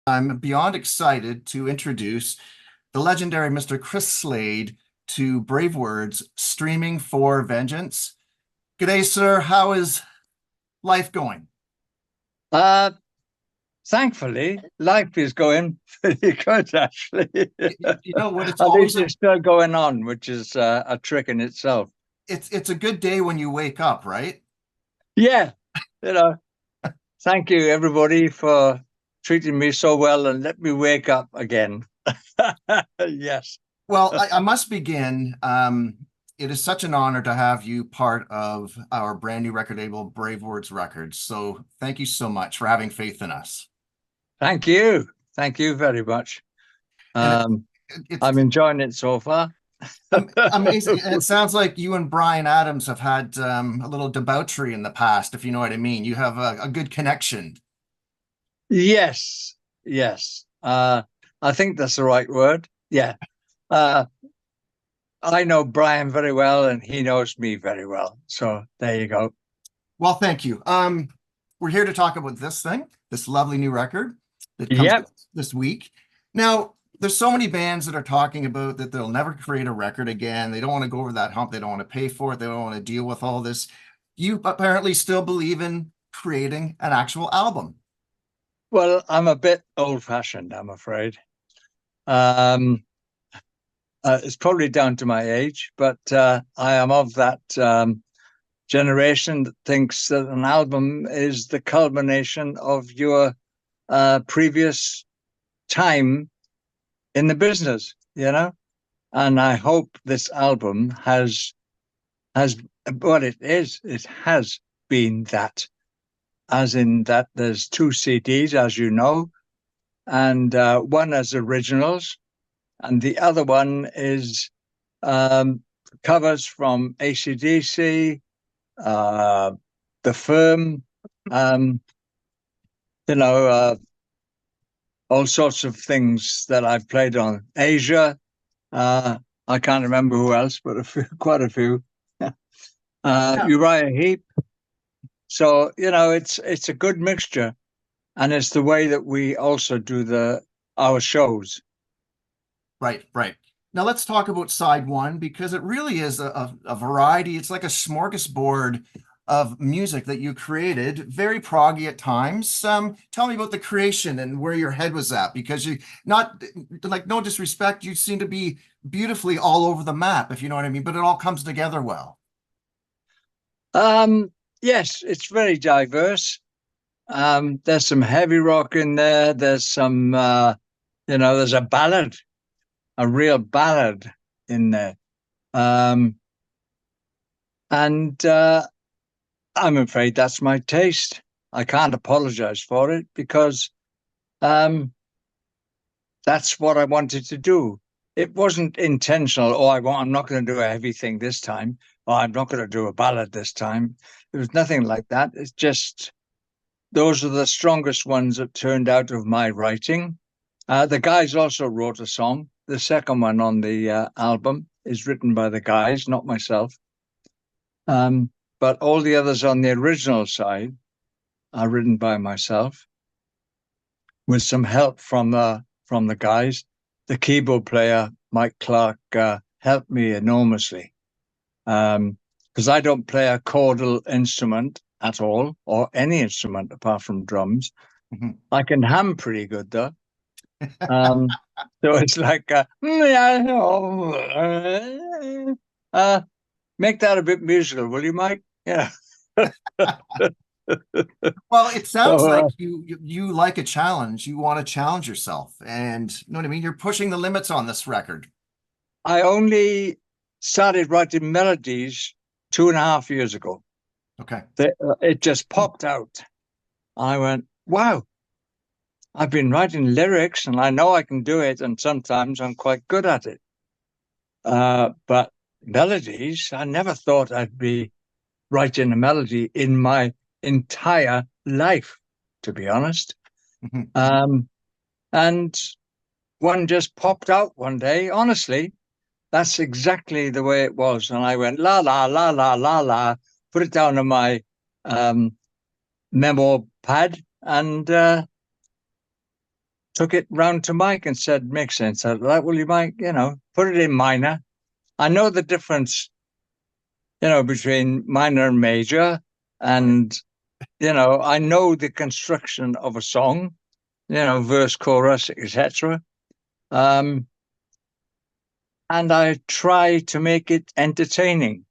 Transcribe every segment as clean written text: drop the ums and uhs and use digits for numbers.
I'm beyond excited to introduce the legendary Mr. Chris Slade to BraveWords streaming for vengeance. G'day, sir. How is life going? Uh, Thankfully, life is going pretty good, actually. You know what? It's At always least it's still going on, which is a trick in itself. it's a good day when you wake up, right? Yeah, you know, thank you everybody for treating me so well and let me wake up again. Yes. Well, I must begin. It is such an honor to have you part of our brand new record label, BraveWords Records. So thank you so much for having faith in us. Thank you. Thank you very much. And I'm it's enjoying it so far. amazing. And it sounds like you and Brian Adams have had a little debauchery in the past, if you know what I mean. You have a good connection. Yes, yes. I think that's the right word. Yeah. Uh, I know Brian very well, and he knows me very well. So there you go. Well, thank you. We're here to talk about this thing, this lovely new record that comes Yep. this week. Now, there's so many bands that are talking about that they'll never create a record again. They don't want to go over that hump. They don't want to pay for it. They don't want to deal with all this. You apparently still believe in creating an actual album. Well, I'm a bit old-fashioned, I'm afraid. Um, it's probably down to my age, but I am of that generation that thinks that an album is the culmination of your previous time in the business, you know? And I hope this album has what it is. It has been that, as in that there's two CDs, as you know, and one as originals, and the other one is covers from AC/DC, The Firm, you know, all sorts of things that I've played on. Asia, I can't remember who else, but quite a few. Yeah. Uriah Heep. So, you know, it's a good mixture. And it's the way that we also do our shows. Right, right. Now let's talk about side one because it really is a variety. It's like a smorgasbord of music that you created, very proggy at times. Tell me about the creation and where your head was at, because you not like no disrespect, you seem to be beautifully all over the map, if you know what I mean, but it all comes together well. Yes, it's very diverse. There's some heavy rock in there. There's some, there's a ballad, a real ballad in there. And I'm afraid that's my taste. I can't apologize for it because that's what I wanted to do. It wasn't intentional. Oh, I'm not going to do a heavy thing this time. Or I'm not going to do a ballad this time. There was nothing like that. It's just those are the strongest ones that turned out of my writing. The guys also wrote a song. The second one on the album is written by the guys, not myself. But all the others on the original side are written by myself, with some help from the guys. The keyboard player Mike Clark helped me enormously because I don't play a chordal instrument at all, or any instrument apart from drums. Mhm. I can hum pretty good though. So it's like make that a bit musical, will you, Mike? Yeah. Well, it sounds So like you like a challenge. You want to challenge yourself, and you know what I mean. You're pushing the limits on this record. I only started writing melodies 2.5 years ago. Okay. It just popped out. I went, wow, I've been writing lyrics and I know I can do it. And sometimes I'm quite good at it. But melodies, I never thought I'd be writing a melody in my entire life, to be honest. Mhm. And one just popped out one day. Honestly, that's exactly the way it was. And I went, la, la, la, la, la, la, put it down on my memo pad and took it round to Mike and said, makes sense. I like, will you, Mike, put it in minor. I know the difference, between minor and major. And, I know the construction of a song, verse, chorus, etc. And I try to make it entertaining.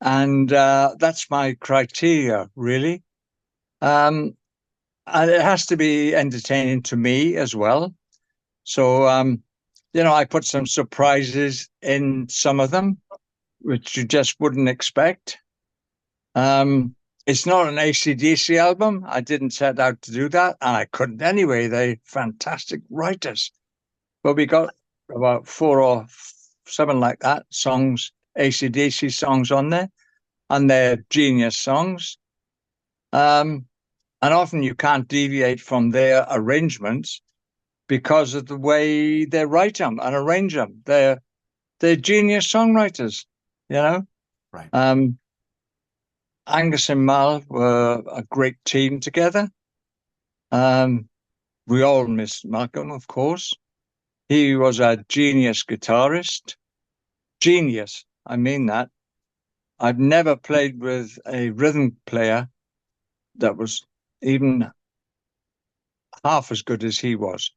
And that's my criteria, really. And it has to be entertaining to me as well. So, I put some surprises in some of them, which you just wouldn't expect. It's not an AC/DC album. I didn't set out to do that, and I couldn't anyway. They're fantastic writers. But we got about 4 or 7 like that songs, AC/DC songs on there, and they're genius songs. And often you can't deviate from their arrangements because of the way they write them and arrange them. They're genius songwriters, Right. Angus and Mal were a great team together. We all miss Malcolm, of course. He was a genius guitarist. Genius, I mean that. I've never played with a rhythm player that was even half as good as he was,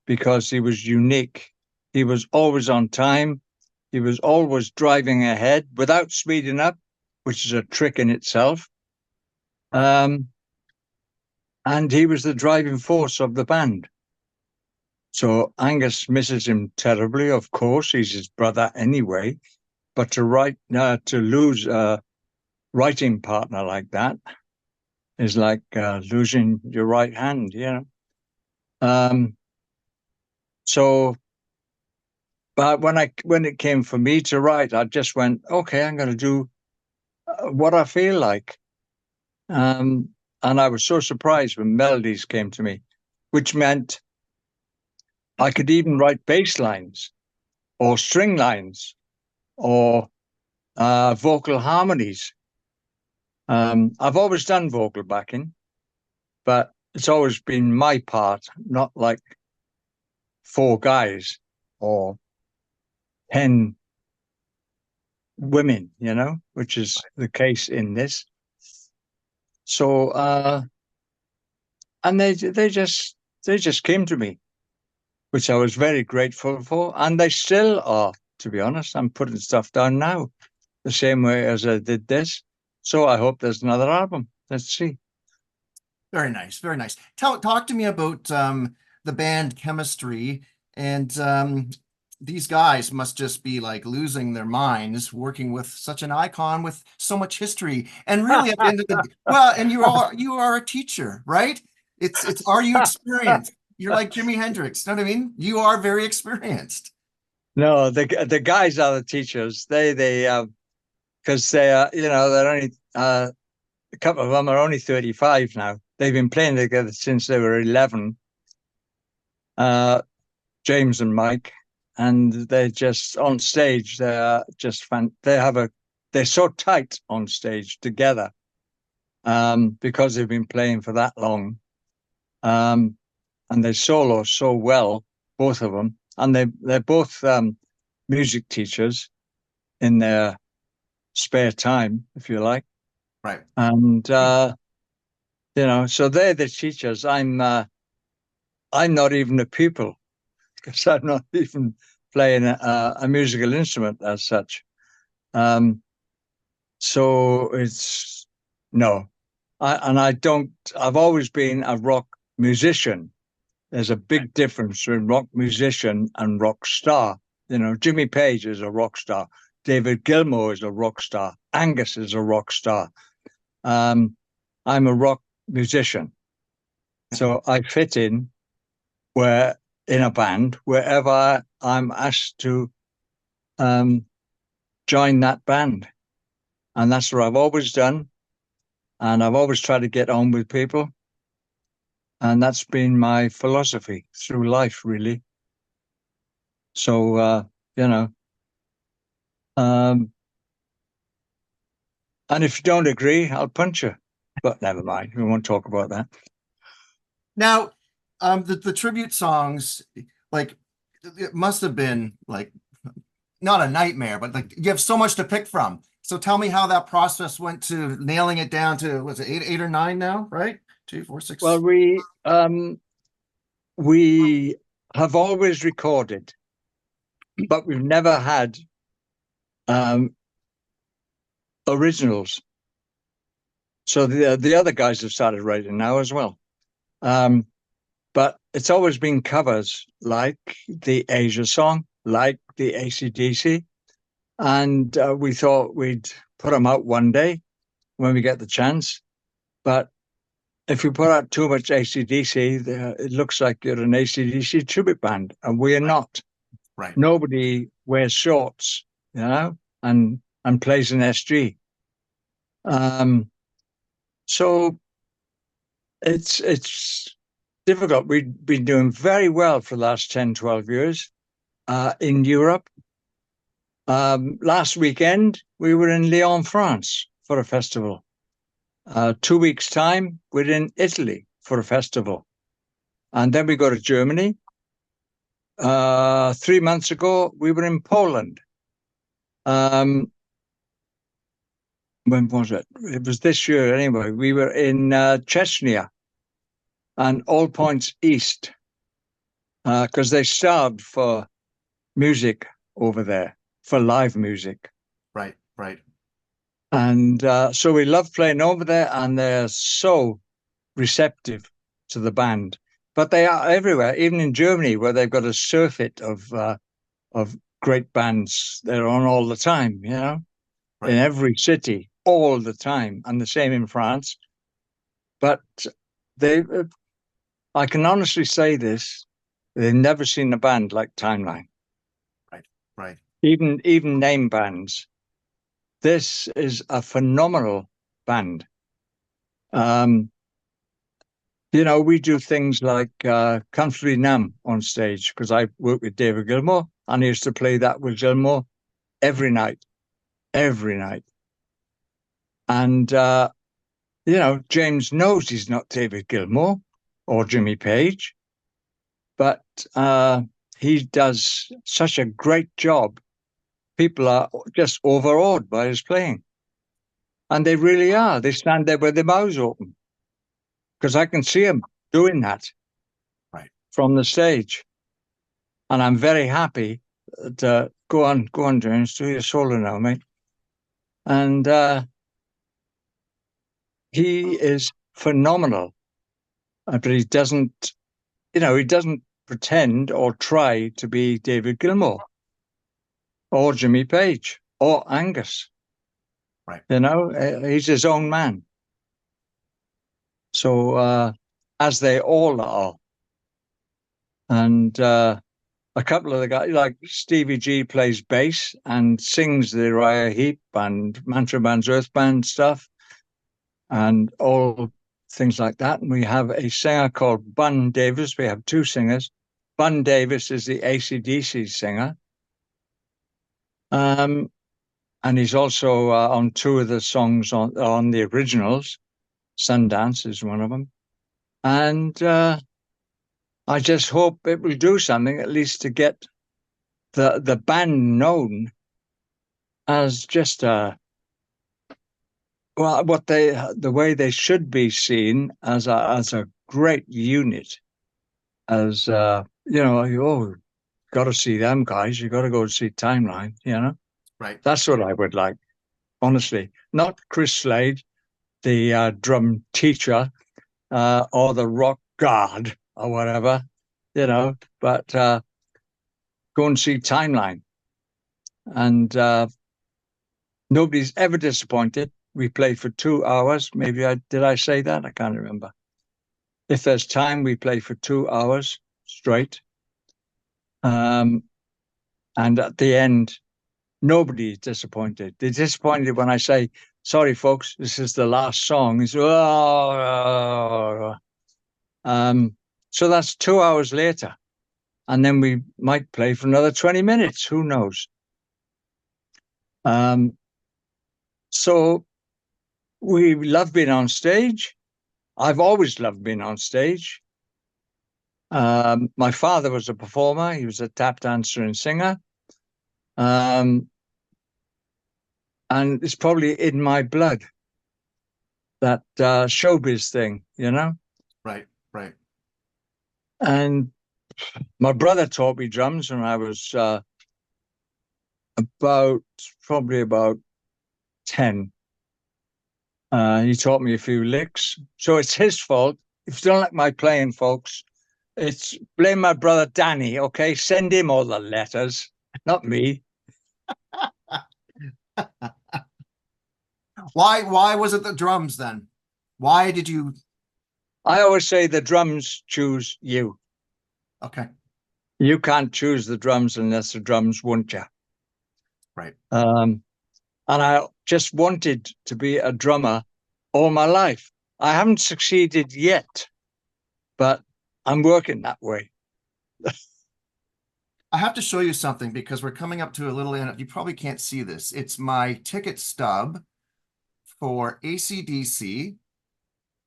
because he was unique. He was always on time. He was always driving ahead without speeding up, which is a trick in itself. And he was the driving force of the band. So Angus misses him terribly, of course. He's his brother anyway. But to lose a writing partner like that is like losing your right hand, So, but when it came for me to write, I just went, okay, I'm going to do what I feel like. And I was so surprised when melodies came to me, which meant I could even write bass lines or string lines or vocal harmonies. I've always done vocal backing, but it's always been my part, not like 4 guys or 10 women, which is the case in this. So, and they just came to me, which I was very grateful for, and they still are. To be honest, I'm putting stuff down now, the same way as I did this. So I hope there's another album. Let's see. Very nice, very nice. Talk to me about the band chemistry, and these guys must just be like losing their minds working with such an icon with so much history. And really, at the end of the well, and you are a teacher, right? It's are you experienced? You're like Jimi Hendrix. You know what I mean? You are very experienced. No, the guys are the teachers. They because they are, they're only a couple of them are only 35 now. They've been playing together since they were 11. James and Mike, and they're just on stage. They're just fun. They're so tight on stage together, because they've been playing for that long. And they solo so well, both of them, and they're both music teachers in their spare time, if you like. Right. And so they're the teachers. I'm not even a pupil, because I'm not even playing a musical instrument as such. So it's no, I've always been a rock musician. There's a big difference between rock musician and rock star. Jimmy Page is a rock star. David Gilmour is a rock star. Angus is a rock star. I'm a rock musician. So I fit in in a band wherever I'm asked to join that band. And that's what I've always done. And I've always tried to get on with people. And that's been my philosophy through life, really. So, and if you don't agree, I'll punch you. But never mind. We won't talk about that. Now, the tribute songs, like, it must have been like not a nightmare, but like you have so much to pick from. So tell me how that process went to nailing it down to, was it eight or nine now, right? Two, four, Well, six. we have always recorded, but we've never had um, originals. So the other guys have started writing now as well. But it's always been covers, like the Asia song, like the AC/DC. And we thought we'd put them out one day when we get the chance. But if you put out too much AC/DC, it looks like you're an AC/DC tribute band, and we're Right, not. right, Nobody wears shorts, and plays an SG. Um, so it's difficult. We've been doing very well for the last 10, 12 years in Europe. Last weekend, we were in Lyon, France for a festival. 2 weeks' time, we're in Italy for a festival. And then we go to Germany. 3 months ago, we were in Poland. When was it? It was this year anyway. We were in Chechnya and all points east because they starved for music over there, for live music. right, right. And so we love playing over there, and they're so receptive to the band. But they are everywhere, even in Germany, where they've got a surfeit of great bands. They're on all the time, Right. in every city, all the time, and the same in France. But they, I can honestly say this: they've never seen a band like Timeline. Right, right. Even name bands. This is a phenomenal band. We do things like Country Nam on stage because I work with David Gilmour, and I used to play that with Gilmour every night. And, James knows he's not David Gilmour or Jimmy Page, but he does such a great job. People are just overawed by his playing. And they really are. They stand there with their mouths open because I can see him doing that from the stage. And I'm very happy to go on, James, do your solo now, mate. And he is phenomenal, but he doesn't pretend or try to be David Gilmour or Jimmy Page or Angus. Right. He's his own man. So as they all are. And a couple of the guys, like Stevie G, plays bass and sings the Uriah Heep and Manfred Band's Earthband stuff and all things like that. And we have a singer called Bun Davis. We have two singers. Bun Davis is the AC/DC singer. And he's also on two of the songs on the originals. Sundance is one of them. And I just hope it will do something, at least to get the band known as just the way they should be seen as a great unit. As got to see them guys. You got to go see Timeline. Right. That's what I would like, honestly. Not Chris Slade, the drum teacher, or the rock god or whatever, but go and see Timeline. And nobody's ever disappointed. We played for 2 hours. Maybe did I say that? I can't remember. If there's time, we play for 2 hours straight. And at the end, nobody's disappointed. They're disappointed when I say, sorry, folks, this is the last song. It's, oh. So that's 2 hours later. And then we might play for another 20 minutes. Who knows? So we love being on stage. I've always loved being on stage. My father was a performer. He was a tap dancer and singer. And it's probably in my blood, that showbiz thing, you know? Right, right. And my brother taught me drums when I was probably about 10. He taught me a few licks. So it's his fault. If you don't like my playing, folks, it's blame my brother Danny, okay? Send him all the letters, not me. Why was it the drums then? Why did you? I always say the drums choose you. Okay, You can't choose the drums unless the drums want you. right. And I just wanted to be a drummer all my life. I haven't succeeded yet, but I'm working that way. I have to show you something because we're coming up to a little end. You probably can't see this. It's my ticket stub for AC/DC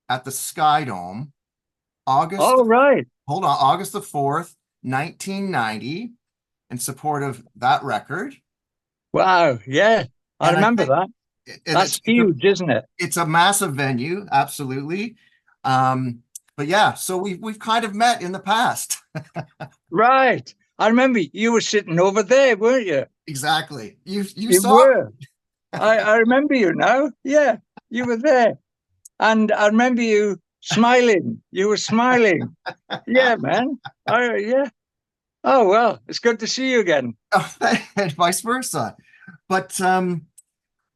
at the Sky Dome, Oh, right. hold on, August the 4th, 1990, in support of that record. Wow. Yeah. I And I remember think that. and That's huge, isn't it? it's a massive venue, absolutely. But yeah, so we've kind of met in the past. Right. I remember you were sitting over there, weren't you? Exactly. You You saw were. I remember you now. Yeah, you were there. And I remember you smiling. You were smiling. Yeah, man. Yeah. Oh, well, it's good to see you again. and vice versa. But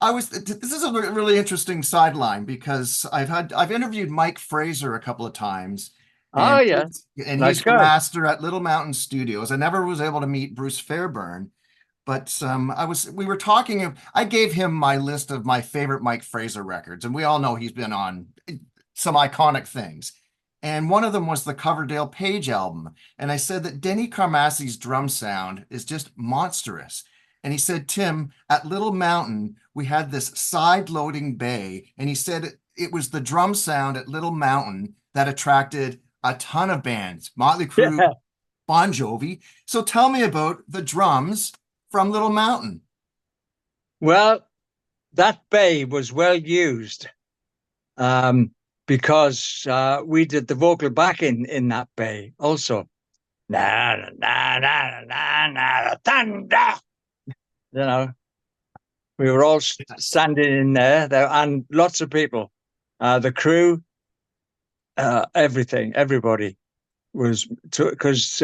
this is a really interesting sideline because I've interviewed Mike Fraser a couple of times, Oh, yeah. and Nice he's the guy. master at Little Mountain Studios. I never was able to meet Bruce Fairburn, but we were talking. I gave him my list of my favorite Mike Fraser records, and we all know he's been on some iconic things. And one of them was the Coverdale Page album. And I said that Denny Carmassi's drum sound is just monstrous. And he said, Tim, at Little Mountain, we had this side loading bay. And he said it was the drum sound at Little Mountain that attracted a ton of bands, Motley Crue, Yeah. Bon Jovi. So tell me about the drums from Little Mountain. Well, that bay was well used, because we did the vocal backing in that bay also. Na na na na na thunder. You know, we were all standing in there, and lots of people, the crew, everybody was, because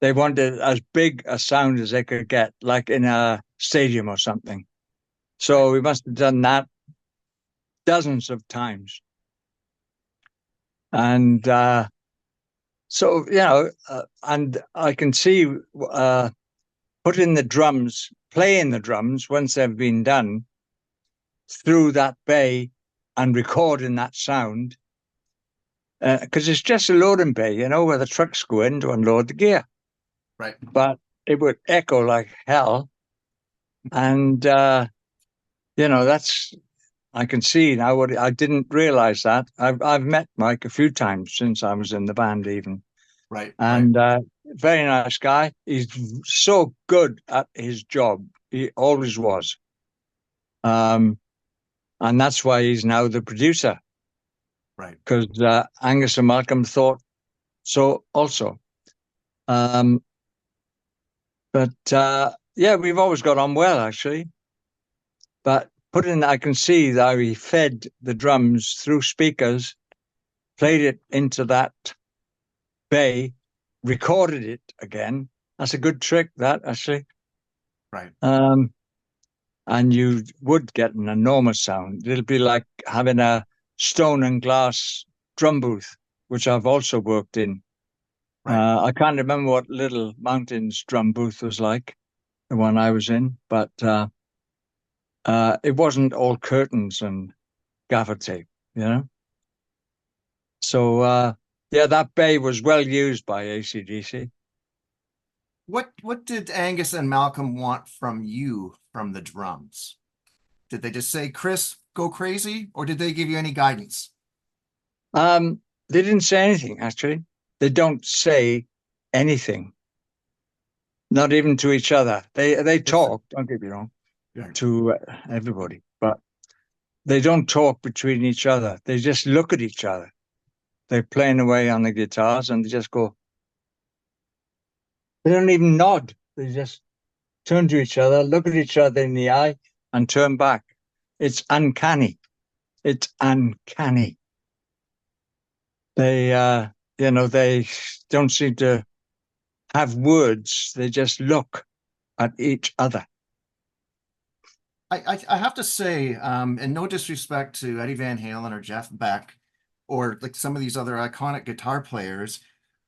they wanted as big a sound as they could get, like in a stadium or something. So we must have done that dozens of times. And so, and I can see putting the drums, playing the drums once they've been done through that bay and recording that sound. Because it's just a loading bay, where the trucks go in to unload the gear. Right. But it would echo like hell. And, that's, I can see now what I didn't realize that. I've met Mike a few times since I was in the band, even. Right. And very nice guy. He's so good at his job. He always was. And that's why he's now the producer. Right. Because Angus and Malcolm thought so also. But yeah, we've always got on well, actually. But I can see that he fed the drums through speakers, played it into that bay, recorded it again. That's a good trick, that, actually. Right. And you would get an enormous sound. It'll be like having a stone and glass drum booth, which I've also worked in. Right. I can't remember what Little Mountain's drum booth was like, the one I was in, but it wasn't all curtains and gaffer tape, So, yeah, that bay was well used by AC/DC. What did Angus and Malcolm want from you from the drums? Did they just say, Chris, go crazy? Or did they give you any guidance? They didn't say anything, actually. they don't say anything, not even to each other. They talk, don't get me wrong, to everybody, but they don't talk between each other. They just look at each other. They're playing away on the guitars and they just go, they don't even nod. They just turn to each other, look at each other in the eye and turn back. It's uncanny. It's uncanny. They, they don't seem to have words. They just look at each other. I have to say, and no disrespect to Eddie Van Halen or Jeff Beck or like some of these other iconic guitar players,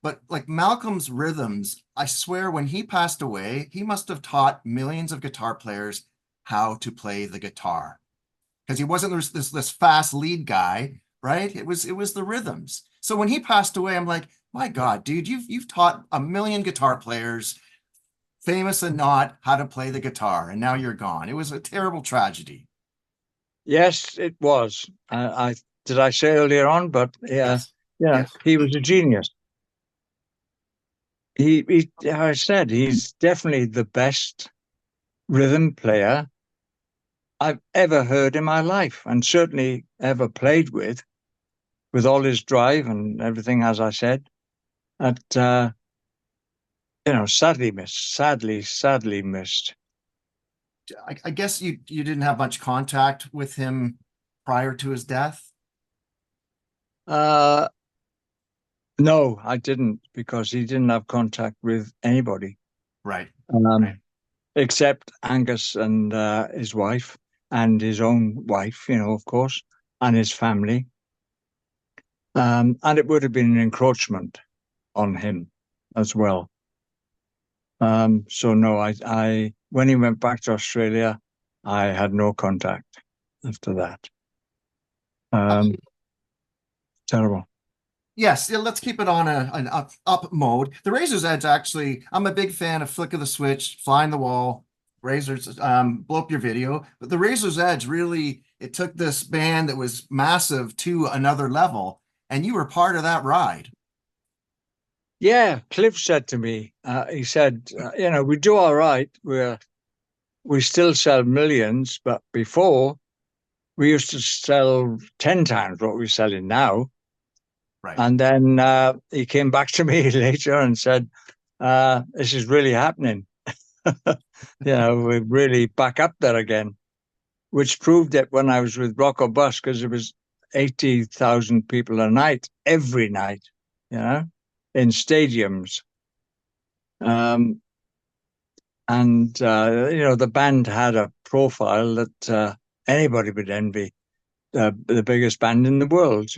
but like Malcolm's rhythms, I swear when he passed away, he must have taught millions of guitar players how to play the guitar. Because he wasn't this fast lead guy, right? It was the rhythms. So when he passed away, I'm like, my God, dude, you've taught a million guitar players, famous and not, how to play the guitar, and now you're gone. It was a terrible tragedy. Yes, it was. I did I say earlier on, but Yes. yeah, Yes. he was a genius. I said, he's definitely the best rhythm player I've ever heard in my life, and certainly ever played with all his drive and everything, as I said. At sadly missed, sadly missed. I guess you didn't have much contact with him prior to his death. Uh, no, I didn't, because he didn't have contact with anybody, Right. right, except Angus and his wife and his own wife, of course, and his family. And it would have been an encroachment on him as well. So no, I when he went back to Australia, I had no contact after that. Terrible. Yes, yeah, let's keep it on an up mode. The Razor's Edge, actually, I'm a big fan of Flick of the Switch, Fly in the Wall, Razor's, blow up your video. But the Razor's Edge really, it took this band that was massive to another level, and you were part of that ride. Yeah, Cliff said to me, he said, we do all right. We still sell millions, but before we used to sell 10 times what we're selling now. Right. And then he came back to me later and said, this is really happening. We're really back up there again, which proved it when I was with Rock or Bust, because it was 80,000 people a night, every night, in stadiums. The band had a profile that anybody would envy, the biggest band in the world,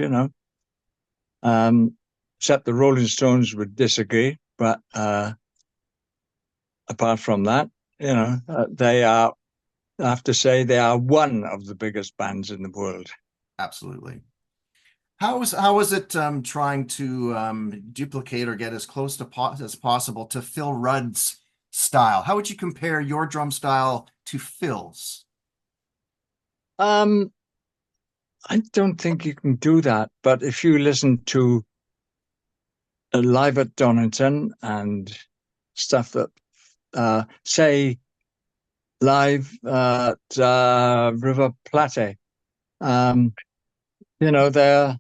except the Rolling Stones would disagree. But apart from that, they are, I have to say, they are one of the biggest bands in the world. Absolutely. How was it trying to duplicate or get as close to as possible to Phil Rudd's style? How would you compare your drum style to Phil's? I don't think you can do that, but if you listen to Live at Donington and stuff that, say, live at River Plate, they're,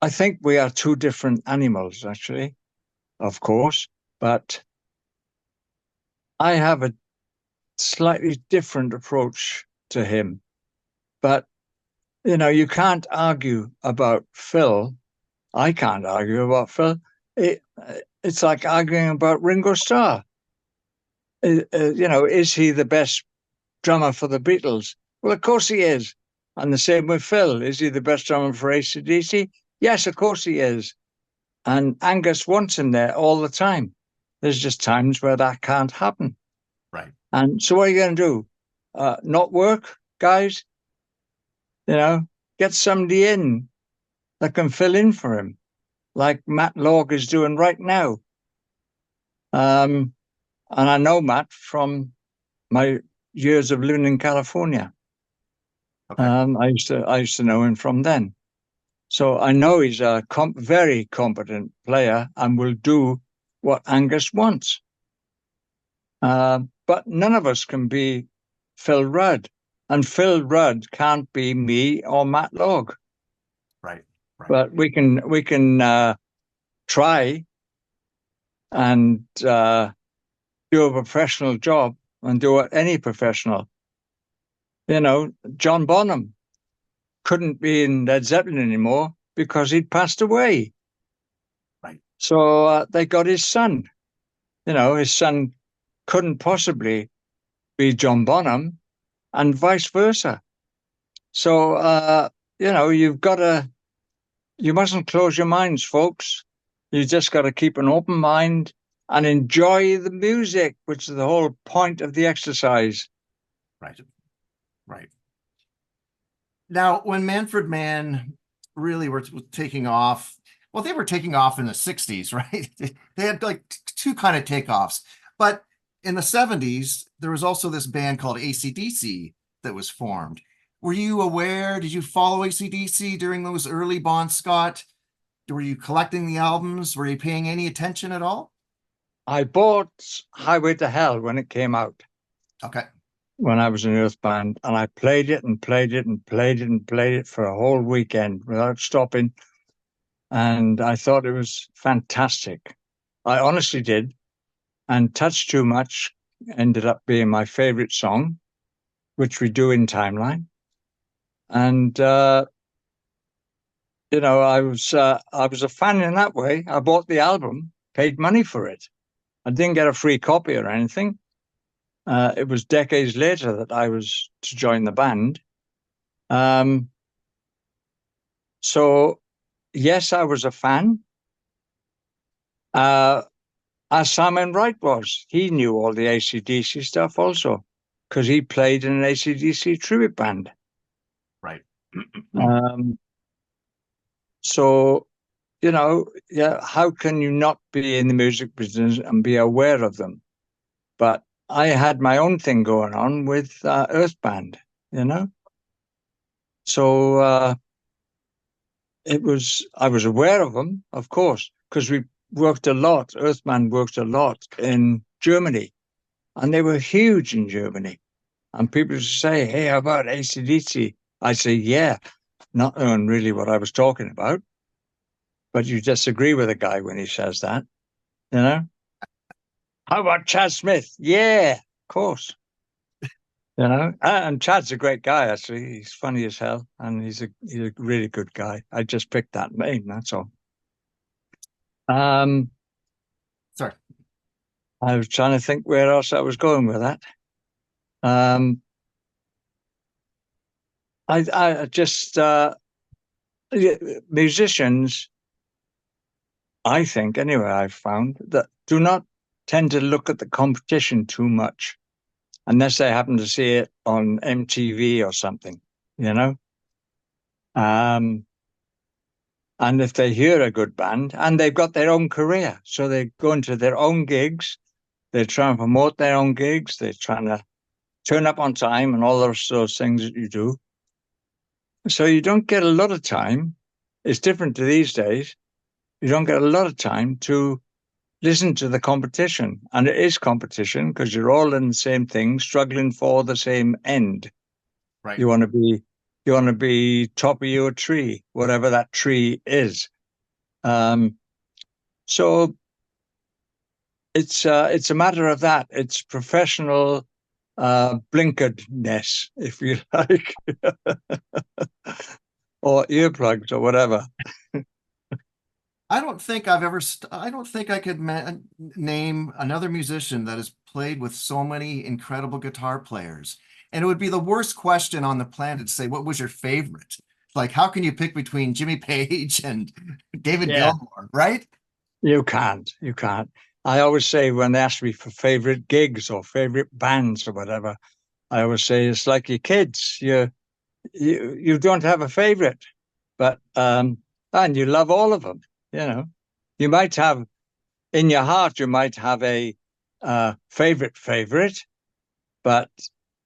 I think we are two different animals, actually, of course, but I have a slightly different approach to him. But, you can't argue about Phil. I can't argue about Phil. It's like arguing about Ringo Starr. Is he the best drummer for the Beatles? Well, of course he is. And the same with Phil. Is he the best drummer for AC/DC? Yes, of course he is. And Angus wants him there all the time. There's just times where that can't happen. Right. And so what are you going to do? Not work, guys? Get somebody in that can fill in for him, like Matt Log is doing right now. And I know Matt from my years of living in California. Okay. I used to know him from then. So I know he's a very competent player and will do what Angus wants. But none of us can be Phil Rudd, and Phil Rudd can't be me or Matt Log. Right. Right. But we can try and do a professional job and do what any professional. John Bonham couldn't be in Led Zeppelin anymore because he'd passed away. Right. So they got his son. His son couldn't possibly be John Bonham, and vice versa. So, you mustn't close your minds, folks. You just got to keep an open mind and enjoy the music, which is the whole point of the exercise. Right. Right. Now, when Manfred Mann really were taking off, well, they were taking off in the 60s, right? They had like two kind of takeoffs. But in the 70s, there was also this band called AC/DC that was formed. Were you aware? Did you follow AC/DC during those early Bon Scott? Were you collecting the albums? Were you paying any attention at all? I bought Highway to Hell when it came out, Okay. when I was in Earthband, and I played it and played it and played it and played it for a whole weekend without stopping. And I thought it was fantastic. I honestly did. And Touch Too Much ended up being my favorite song, which we do in Timeline. And I was a fan in that way. I bought the album, paid money for it. I didn't get a free copy or anything. It was decades later that I was to join the band. So yes, I was a fan. As Simon Wright was. He knew all the AC/DC stuff also, because he played in an AC/DC tribute band. Right. So, how can you not be in the music business and be aware of them? But I had my own thing going on with Earthband, So I was aware of them, of course, because we worked a lot. Earthband worked a lot in Germany, and they were huge in Germany. And people say, "Hey, how about AC/DC?" I say, "Yeah," not knowing really what I was talking about. But you disagree with a guy when he says that, How about Chad Smith? Yeah, of course. And Chad's a great guy, actually. He's funny as hell, and he's a really good guy. I just picked that name, that's all. Sorry. I was trying to think where else I was going with that. I just musicians, I think anyway, I've found that do not tend to look at the competition too much unless they happen to see it on MTV or something, and if they hear a good band and they've got their own career, so they go into their own gigs, they try and promote their own gigs, they're trying to turn up on time and all those things that you do. So you don't get a lot of time. It's different to these days. You don't get a lot of time to listen to the competition. And it is competition because you're all in the same thing, struggling for the same end. Right. You want to be top of your tree, whatever that tree is. So it's a matter of that. It's professional blinkeredness, if you like, or earplugs or whatever. I don't think I could name another musician that has played with so many incredible guitar players. And it would be the worst question on the planet to say, what was your favorite? Like, how can you pick between Jimmy Page and David Gilmour, right? You can't. I always say when they ask me for favorite gigs or favorite bands or whatever, I always say it's like your kids. You don't have a favorite, but and you love all of them. You might have in your heart, you might have a favorite, but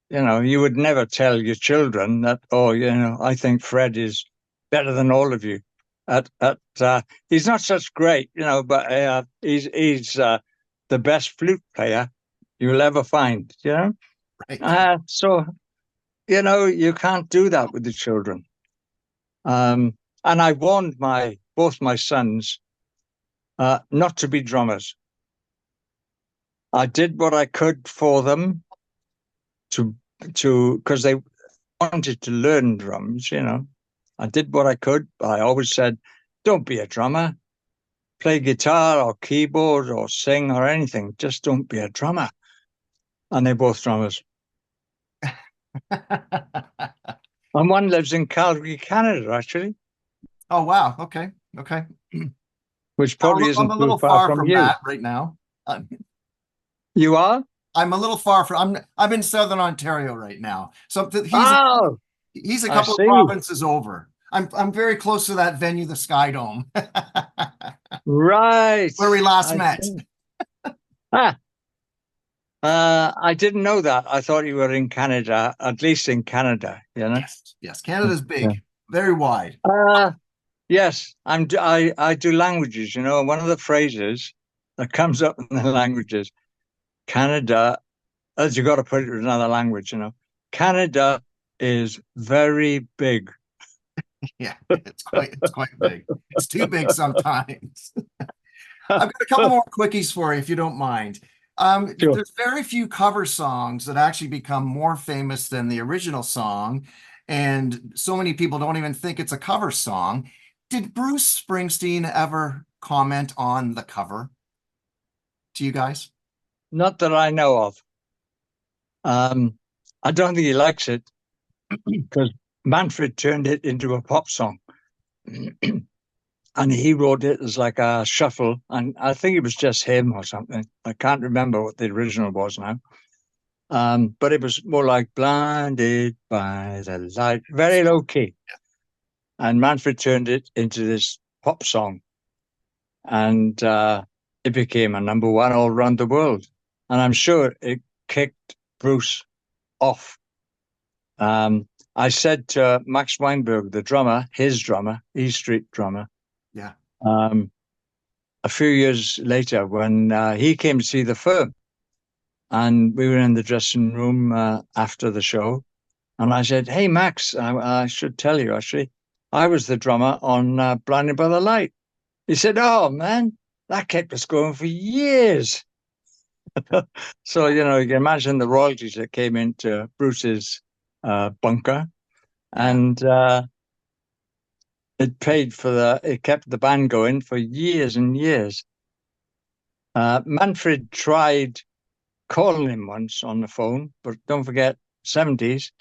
you would never tell your children that, I think Fred is better than all of you. he's not such great, but he's the best flute player you'll ever find, Right. So, you can't do that with the children. And I warned both my sons not to be drummers. I did what I could for them because they wanted to learn drums, I did what I could. I always said, don't be a drummer. Play guitar or keyboard or sing or anything. Just don't be a drummer. And they're both drummers. And one lives in Calgary, Canada, actually, Oh, wow. Okay. Okay. which probably I'm isn't a too little far far from from you. that right now. You are? I'm a little far from. I'm in Southern Ontario right now. So Oh, he's a I couple of see. provinces over. I'm very close to that venue, the Sky Dome, Right. where we last I met. see. Ah, I didn't know that. I thought you were in Canada, at least in Canada, Yes, yes. Canada's Yeah. big, very wide. Yes, I do languages, one of the phrases that comes up in the languages, Canada, as you got to put it in another language, Canada is very big. Yeah, it's quite big. It's too big sometimes. I've got a couple more quickies for you, if you don't mind. Sure. There's very few cover songs that actually become more famous than the original song, and so many people don't even think it's a cover song. Did Bruce Springsteen ever comment on the cover to you guys? Not that I know of. I don't think he likes it because Manfred turned it into a pop song. And he wrote it as like a shuffle, and I think it was just him or something. I can't remember what the original was now. But it was more like blinded by the light, very low key. And Manfred turned it into this pop song, and it became a number one all around the world. And I'm sure it kicked Bruce off. I said to Max Weinberg, the drummer, his drummer, E Street drummer, Yeah. a few years later when he came to see the firm, and we were in the dressing room after the show, and I said, "Hey, Max, I should tell you actually, I was the drummer on Blinded by the Light." He said, "Oh man, that kept us going for years." So you can imagine the royalties that came into Bruce's bunker, Yeah. and it kept the band going for years and years. Manfred tried calling him once on the phone, but don't forget, 70s,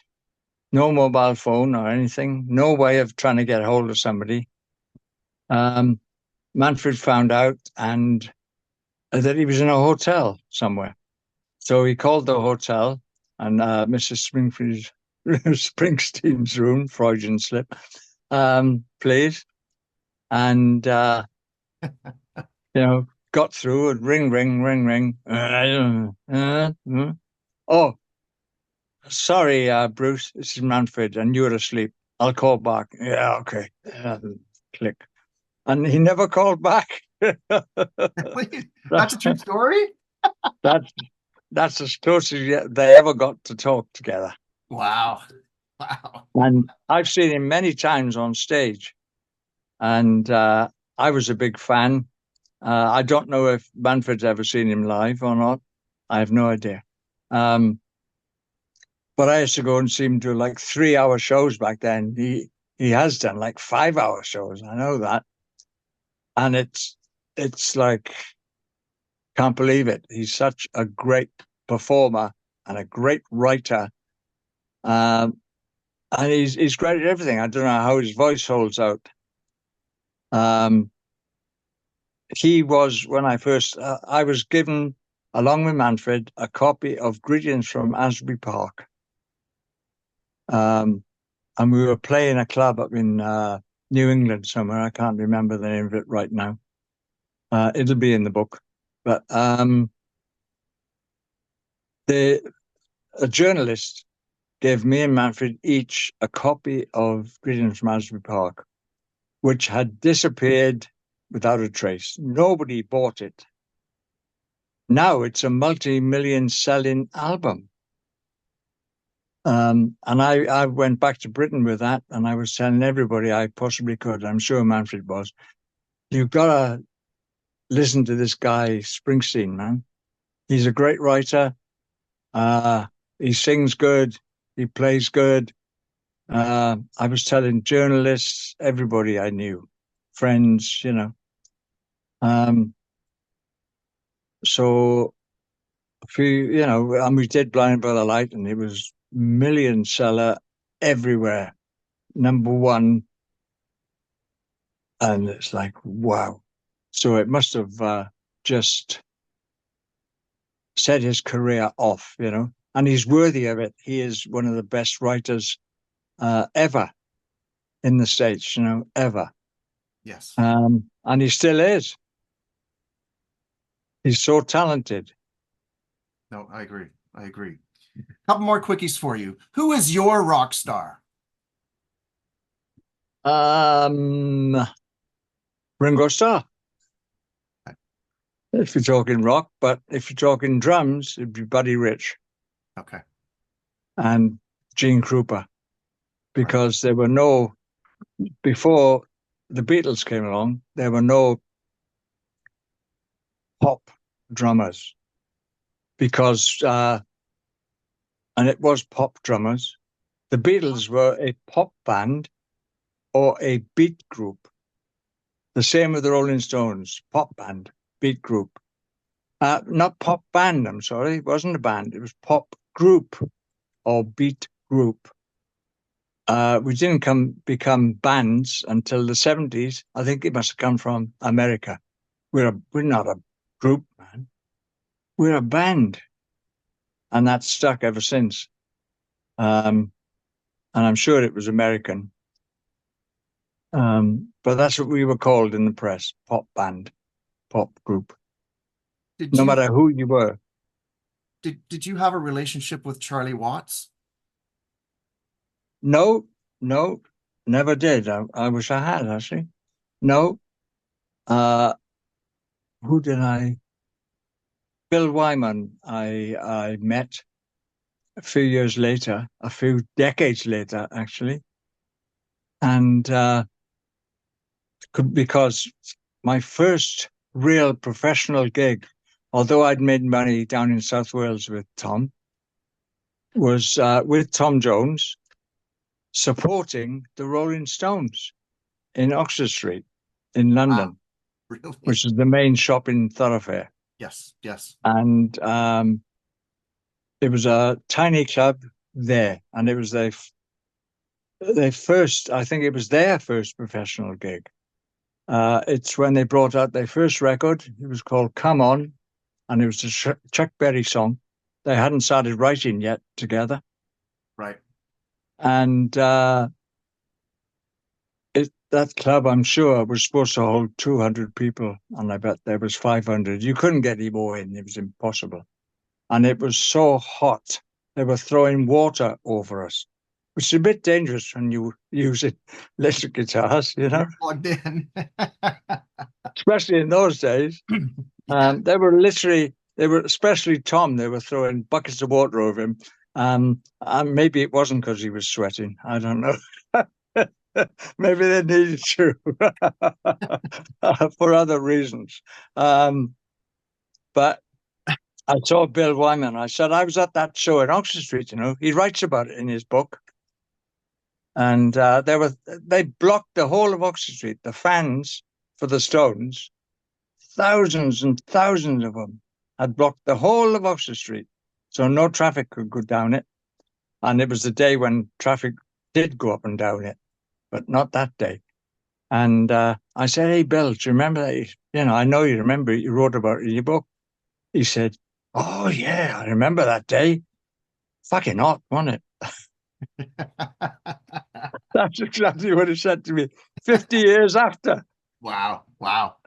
no mobile phone or anything, no way of trying to get hold of somebody. Manfred found out and that he was in a hotel somewhere. So he called the hotel, and Mrs. Springsteen's room, Freudian slip, please. And, got through and ring, ring, ring, ring. Oh, sorry, Bruce, this is Manfred, and you're asleep. I'll call back. Yeah, okay. Click. And he never called back. That's a true story? that's that's as close as they ever got to talk together. Wow. Wow. And I've seen him many times on stage, and I was a big fan. I don't know if Manfred's ever seen him live or not. I have no idea. But I used to go and see him do like 3-hour shows back then. He has done like 5-hour shows. I know that. And it's like, can't believe it. He's such a great performer and a great writer. And he's great at everything. I don't know how his voice holds out. He was, when I was given, along with Manfred, a copy of Greetings from Asbury Park. And we were playing a club up in New England somewhere. I can't remember the name of it right now. It'll be in the book. But a journalist gave me and Manfred each a copy of Greetings from Asbury Park. which had disappeared without a trace. Nobody bought it. Now it's a multi-million selling album. And I went back to Britain with that, and I was telling everybody I possibly could. I'm sure Manfred was. You've got to listen to this guy, Springsteen, man. He's a great writer. He sings good. He plays good. I was telling journalists, everybody I knew, friends, you know. So a few, you know, and we did Blinded by the Light, and it was million seller everywhere, #1. And it's like, wow. So it must have just set his career off, you know, and he's worthy of it. He is one of the best writers ever in the States, you know, ever. Yes. And he still is. He's so talented. No, I agree. I agree. Couple more quickies for you. Who is your rock star? Ringo Starr. If you're talking rock, but if you're talking drums, it'd be Buddy Rich. Okay. And Gene Krupa, because there were no, before the Beatles came along, there were no pop drummers, because and it was pop drummers. The Beatles were a pop band or a beat group. The same with the Rolling Stones, pop band, beat group. Not pop band, I'm sorry, it wasn't a band, it was pop group or beat group. We didn't become bands until the 70s. I think it must have come from America. We're not a group, man. We're a band. And that's stuck ever since. And I'm sure it was American. But that's what we were called in the press, pop band, pop group. No matter who you were. Did you have a relationship with Charlie Watts? No, never did. I wish I had, actually. No. Who did I? Bill Wyman, I met a few years later, a few decades later, actually. And because my first real professional gig, although I'd made money down in South Wales with Tom, was with Tom Jones, supporting the Rolling Stones in Oxford Street in London, Really? which is the main shopping thoroughfare. Yes, yes. And it was a tiny club there, and it was their first, I think it was their first professional gig. It's when they brought out their first record. It was called Come On, and it was a Chuck Berry song. They hadn't started writing yet together. Right. And that club, I'm sure, was supposed to hold 200 people, and I bet there was 500. You couldn't get any more in. It was impossible. And it was so hot. They were throwing water over us, which is a bit dangerous when you use electric guitars, you know. You're plugged in. Especially in those days. Yeah. They were, especially Tom, they were throwing buckets of water over him. And maybe it wasn't because he was sweating. I don't know. Maybe they needed to for other reasons. But I saw Bill Wyman. I said, I was at that show in Oxford Street, you know. He writes about it in his book. And they blocked the whole of Oxford Street, the fans for the Stones. Thousands and thousands of them had blocked the whole of Oxford Street. So no traffic could go down it. And it was the day when traffic did go up and down it, but not that day. And I said, hey, Bill, do you remember that? You know, I know you remember it. You wrote about it in your book. He said, oh, yeah, I remember that day. Fucking hot, wasn't it? That's exactly what he said to me 50 years after. Wow. Wow.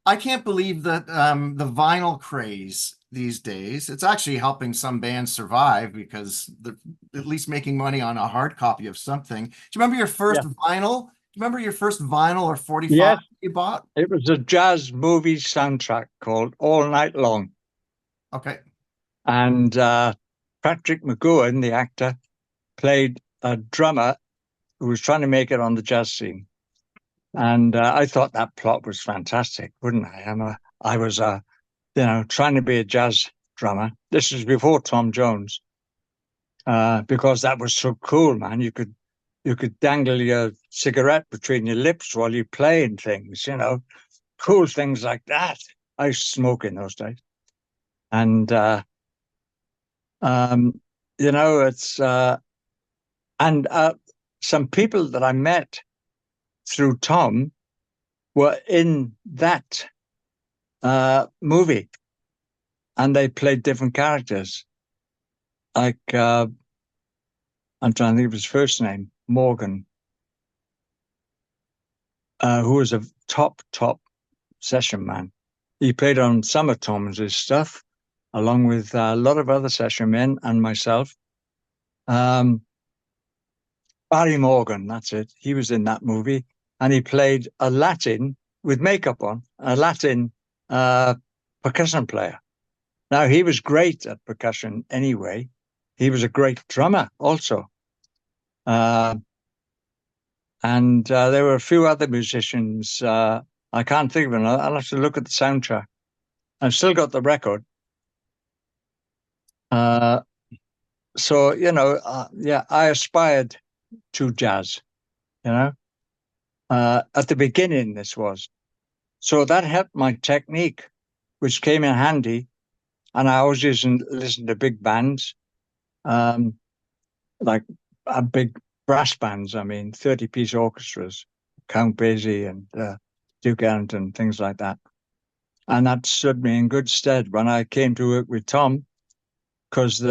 I can't believe that the vinyl craze these days, it's actually helping some bands survive because they're at least making money on a hard copy of something. Do you remember your first vinyl? remember your first vinyl or 45 Yes, you bought? it was a jazz movie soundtrack called All Night Long. Okay. And Patrick McGowan, the actor, played a drummer who was trying to make it on the jazz scene. And I thought that plot was fantastic, wouldn't I? I was, trying to be a jazz drummer. This was before Tom Jones, because that was so cool, man. You could dangle your cigarette between your lips while you play and things, cool things like that. I used to smoke in those days. And, it's, and some people that I met through Tom were in that movie, and they played different characters. Like, I'm trying to think of his first name, Morgan, who was a top session man. He played on some of Tom's stuff, along with a lot of other session men and myself. Barry Morgan, that's it. He was in that movie, and he played a Latin with makeup on, a Latin percussion player. Now, he was great at percussion anyway. He was a great drummer also. And there were a few other musicians. I can't think of them. I'll have to look at the soundtrack. I've still got the record. So, I aspired to jazz, at the beginning, this was. So that helped my technique, which came in handy. And I always listen to big bands, like big brass bands. 30-piece orchestras, Count Basie and Duke Ellington, things like that. And that stood me in good stead when I came to work with Tom, because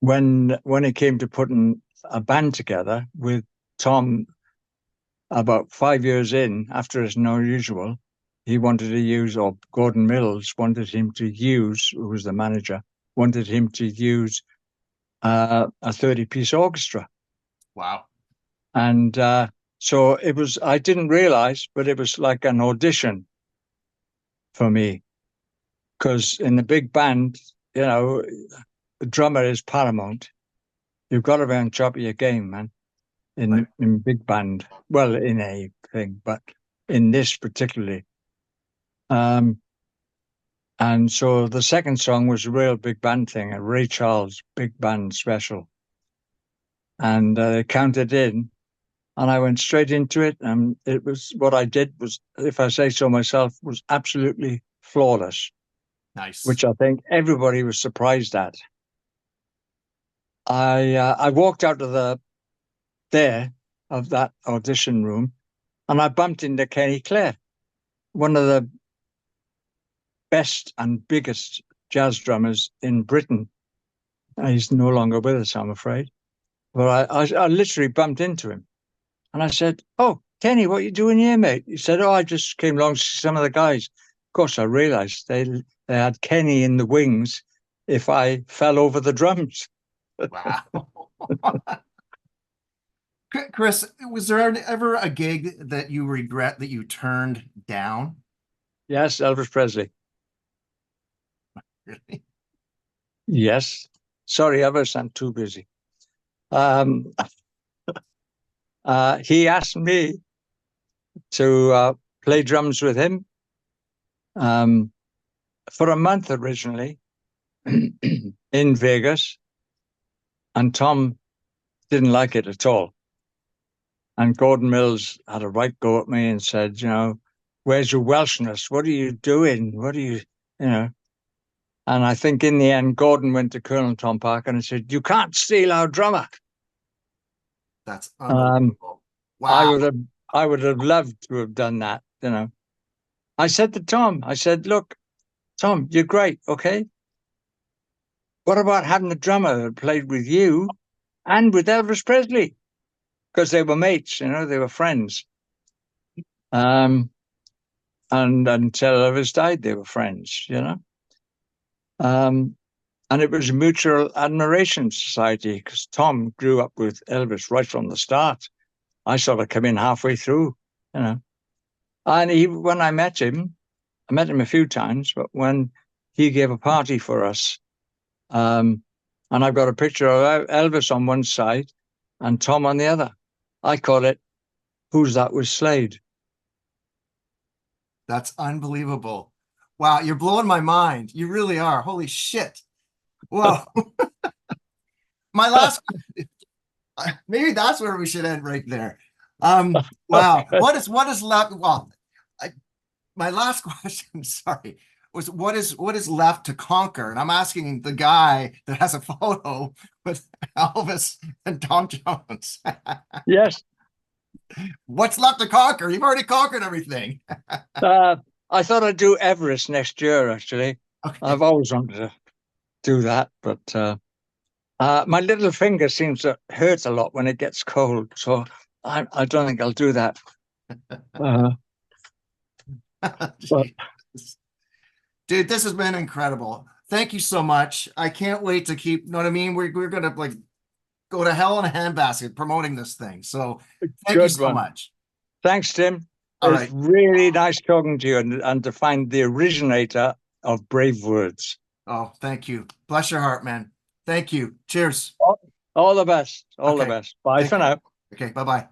when it came to putting a band together with Tom, about 5 years in, after It's No Usual, he wanted to use, or Gordon Mills wanted him to use, who was the manager, wanted him to use a 30-piece orchestra. Wow. And so it was, I didn't realize, but it was like an audition for me. Because in the big band, the drummer is paramount. You've got to be on top of your game, man. In big band, well, in a thing, but in this particularly. And so the second song was a real big band thing, a Ray Charles big band special. And they counted in, and I went straight into it. And it was, what I did was, if I say so myself, was absolutely flawless. Nice. Which I think everybody was surprised at. I walked out of that audition room, and I bumped into Kenny Clare, one of the best and biggest jazz drummers in Britain. He's no longer with us, I'm afraid. But I literally bumped into him, and I said, "Oh, Kenny, what are you doing here, mate?" He said, "Oh, I just came along to see some of the guys." Of course, I realized they had Kenny in the wings if I fell over the drums. Wow. Chris, was there ever a gig that you regret that you turned down? Yes, Elvis Presley. Really? Yes. Sorry, Elvis, I'm too busy. He asked me to play drums with him for a month originally in Vegas, and Tom didn't like it at all. And Gordon Mills had a right go at me and said, "Where's your Welshness? What are you doing? What are you?" And I think in the end, Gordon went to Colonel Tom Parker and said, "You can't steal our drummer." That's unbelievable. I Wow. would have loved to have done that. I said to Tom, I said, "Look, Tom, you're great, okay? What about having a drummer that played with you and with Elvis Presley?" Because they were mates, they were friends. And until Elvis died, they were friends, And it was a mutual admiration society, because Tom grew up with Elvis right from the start. I sort of come in halfway through, you know. And when I met him a few times, but when he gave a party for us, and I've got a picture of Elvis on one side and Tom on the other. I call it "Who's That with Slade." That's unbelievable. Wow, you're blowing my mind. You really are. Holy shit. Whoa. My last, maybe that's where we should end right there. Wow. What is left? Well, my last question, sorry, was what is left to conquer? And I'm asking the guy that has a photo with Elvis and Tom Jones. Yes. What's left to conquer? You've already conquered everything. I thought I'd do Everest next year, actually. Okay. I've always wanted to do that, but my little finger seems to hurt a lot when it gets cold, so I don't think I'll do that. But dude, this has been incredible. Thank you so much. I can't wait to keep, you know what I mean? We're gonna like go to hell in a handbasket promoting this thing. So thank you so much. Thanks, Tim. All It's right. really nice talking to you and to find the originator of BraveWords. Oh, thank you. Bless your heart, man. Thank you. Cheers. All the best. All the Okay. best. Bye Take for care. now. Okay, bye-bye.